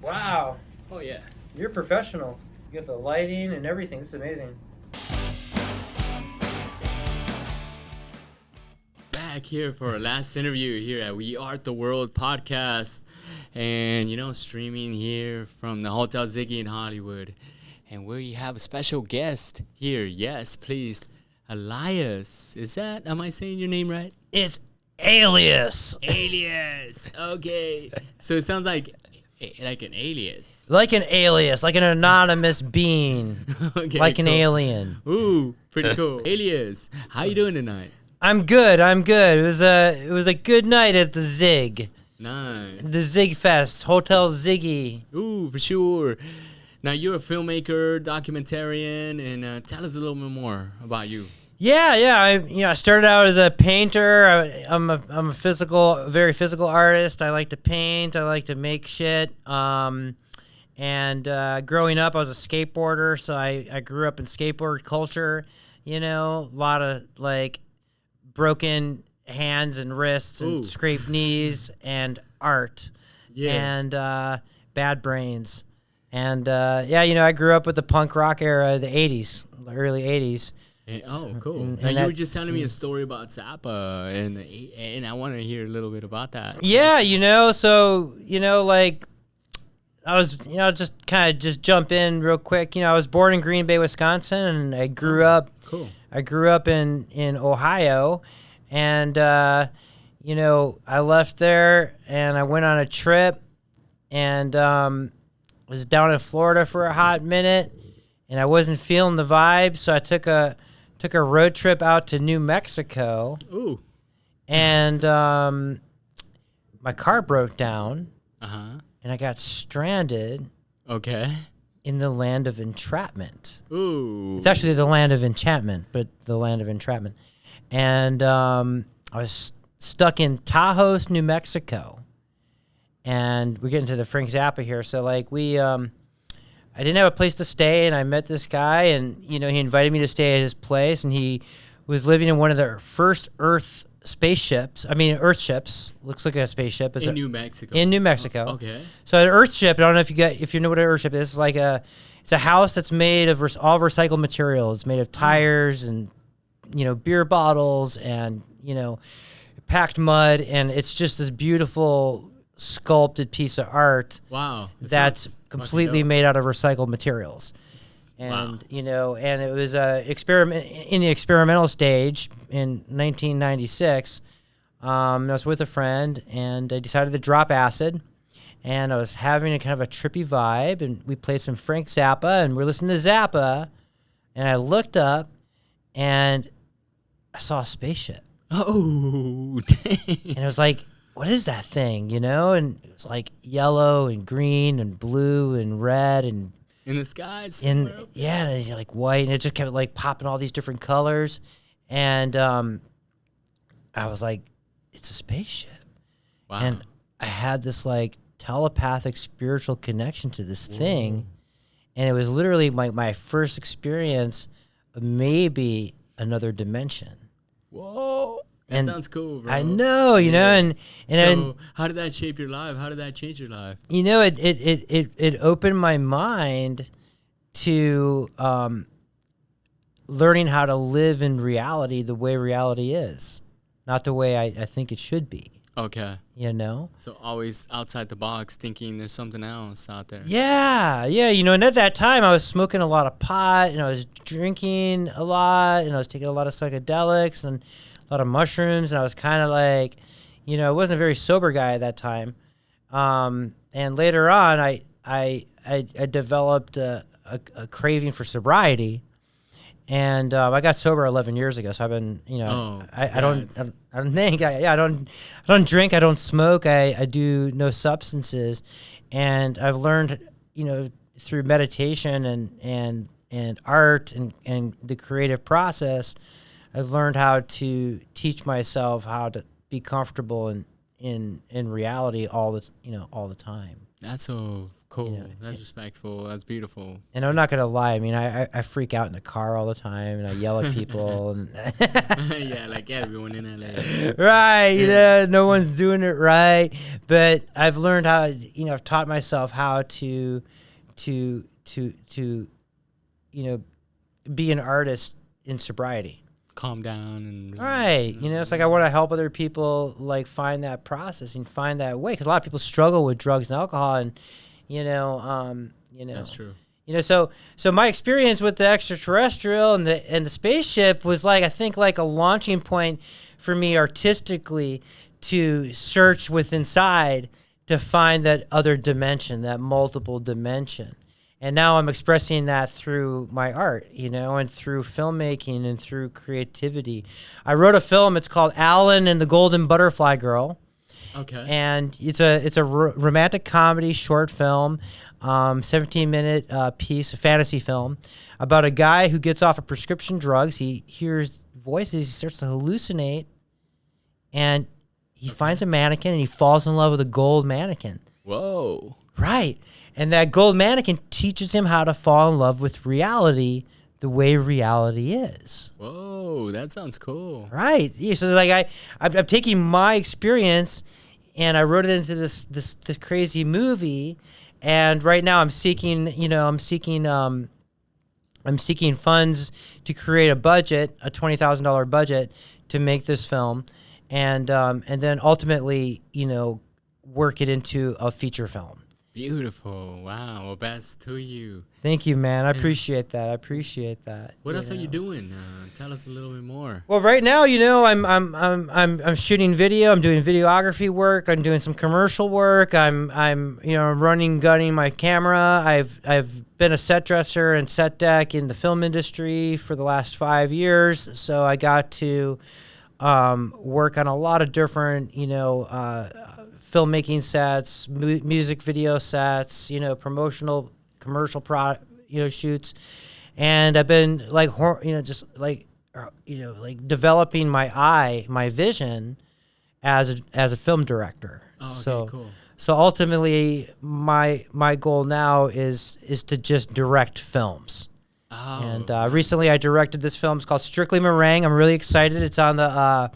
Wow. Oh yeah. You're professional. You get the lighting and everything. This is amazing. Back here for our last interview here at We Art the World podcast. And, streaming here from the Hotel Ziggy in Hollywood. And we have a special guest here. Yes, please. Alias. Am I saying your name right? It's Alias. Alias. Okay. So it sounds like an alias. Like an alias, like an anonymous being. Okay, like an cool. alien. Ooh, pretty cool. Alias, how you doing tonight? I'm good. It was a good night at the Zig. Nice. The Zig Fest, Hotel Ziggy. Ooh, for sure. Now you're a filmmaker, documentarian, and tell us a little bit more about you. Yeah. I started out as a painter. I'm a very physical artist. I like to paint. I like to make shit. And growing up, I was a skateboarder, so I grew up in skateboard culture. A lot of like broken hands and wrists and scraped knees and art and bad brains. And I grew up with the punk rock era, the early 80s. Cool. Now you were just telling me a story about Zappa, and I want to hear a little bit about that. Yeah, like I was, just kind of just jump in real quick. I was born in Green Bay, Wisconsin, and I grew up. Cool. I grew up in Ohio, and I left there and I went on a trip, and was down in Florida for a hot minute, and I wasn't feeling the vibe, so I took a road trip out to New Mexico. Ooh. And my car broke down. Uh-huh. And I got stranded. Okay. In the land of entrapment. Ooh. It's actually the land of enchantment, but the land of entrapment. And I was stuck in Tahoe, New Mexico. And we're getting to the Frank Zappa here. So like I didn't have a place to stay, and I met this guy, and he invited me to stay at his place, and he was living in one of the first Earth ships. Looks like a spaceship. In New Mexico. In New Mexico. Okay. So an Earth ship, I don't know if you know what an Earth ship is. It's like it's a house that's made of all recycled materials. It's made of tires and beer bottles and packed mud, and it's just this beautiful sculpted piece of art. Wow. That's completely made out of recycled materials. And and it was a experiment in the experimental stage in 1996. I was with a friend, and I decided to drop acid, and I was having a kind of a trippy vibe, and we played some Frank Zappa, and we're listening to Zappa, and I looked up, and I saw a spaceship. Oh, dang. And it was like, what is that thing, And it was like yellow and green and blue and red and in the skies. And it's like white, and it just kept like popping all these different colors. And I was like, it's a spaceship. Wow. And I had this like telepathic spiritual connection to this thing. And it was literally my first experience of maybe another dimension. Whoa. That sounds cool, bro. I know, and so how did that shape your life? How did that change your life? It opened my mind to learning how to live in reality the way reality is, not the way I think it should be. Okay. So always outside the box, thinking there's something else out there. Yeah. And at that time, I was smoking a lot of pot, and I was drinking a lot, and I was taking a lot of psychedelics and a lot of mushrooms, and I was kind of like, I wasn't a very sober guy at that time. And later on, I developed a craving for sobriety, and I got sober 11 years ago. So I've been, I don't drink, I don't smoke, I do no substances, and I've learned, through meditation and art and the creative process, I've learned how to teach myself how to be comfortable in reality all the time. That's so cool. You know, That's respectful. That's beautiful. And I'm not gonna lie. I mean, I freak out in the car all the time, and I yell at people, and Yeah, like everyone in LA. right, you know, no one's doing it right. But I've learned how, you know, I've taught myself how to, you know, be an artist in sobriety. Calm down and Right. You know, it's like I want to help other people like find that process and find that way, because a lot of people struggle with drugs and alcohol, and you know, That's true. You know, so my experience with the extraterrestrial and the spaceship was like, I think, like a launching point for me artistically to search within inside to find that other dimension, that multiple dimension. And now I'm expressing that through my art, you know, and through filmmaking and through creativity. I wrote a film. It's called Alan and the Golden Butterfly Girl. Okay. And it's a romantic comedy short film, 17-minute piece, a fantasy film about a guy who gets off of prescription drugs. He hears voices. He starts to hallucinate, and he finds a mannequin, and he falls in love with a gold mannequin. Whoa. Right. And that gold mannequin teaches him how to fall in love with reality the way reality is. Whoa, that sounds cool. Right. Yeah, so like I'm taking my experience and I wrote it into this crazy movie. And right now I'm seeking funds to create a budget, a $20,000 budget to make this film, and then ultimately, you know, work it into a feature film. Beautiful. Wow. Well, best to you. Thank you, man. I appreciate that. What else are you doing? Tell us a little bit more. Well, right now, you know, I'm shooting video. I'm doing videography work. I'm doing some commercial work. I'm gunning my camera. I've been a set dresser and set deck in the film industry for the last 5 years. So I got to work on a lot of different, you know, filmmaking sets, music video sets, you know, promotional, commercial shoots, and I've been like, you know, just like, you know, like developing my vision as a film director. Oh, okay, cool. So ultimately, my goal now is to just direct films. Oh, and nice. Recently I directed this film. It's called Strictly Meringue. I'm really excited. It's on the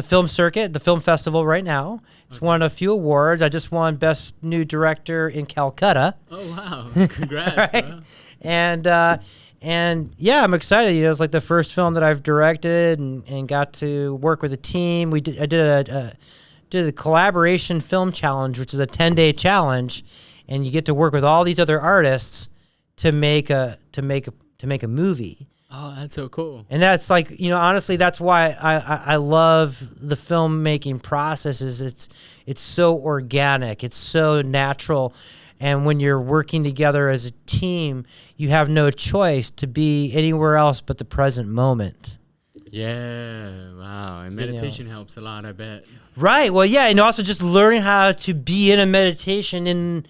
film circuit, the film festival right now. It's won a few awards. I just won Best New Director in Calcutta. Oh, wow. Congrats, right? bro. And yeah, I'm excited. You know, it's like the first film that I've directed and got to work with a team. I did a collaboration film challenge, which is a 10-day challenge, and you get to work with all these other artists to make a movie. Oh, that's so cool. And that's like, you know, honestly, that's why I love the filmmaking process. It's so organic. It's so natural. And when you're working together as a team, you have no choice to be anywhere else but the present moment. Yeah, wow. And meditation helps a lot, I bet. Right. Well, yeah, and also just learning how to be in a meditation in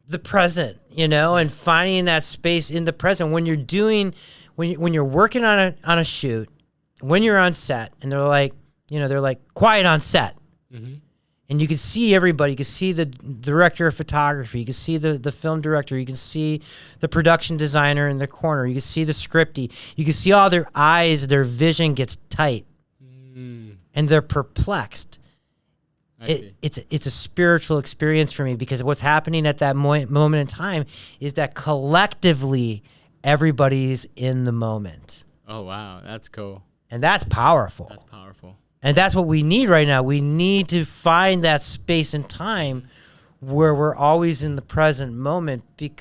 the present, you know, and finding that space in the present when you're doing... When you're working on a shoot, when you're on set, and they're like quiet on set, and you can see everybody. You can see the director of photography. You can see the film director. You can see the production designer in the corner. You can see the scripty. You can see all their eyes. Their vision gets tight, and they're perplexed. It's a spiritual experience for me, because what's happening at that moment in time is that collectively, everybody's in the moment. Oh, wow. That's cool. And that's powerful. That's powerful. And that's what we need right now. We need to find that space and time where we're always in the present moment,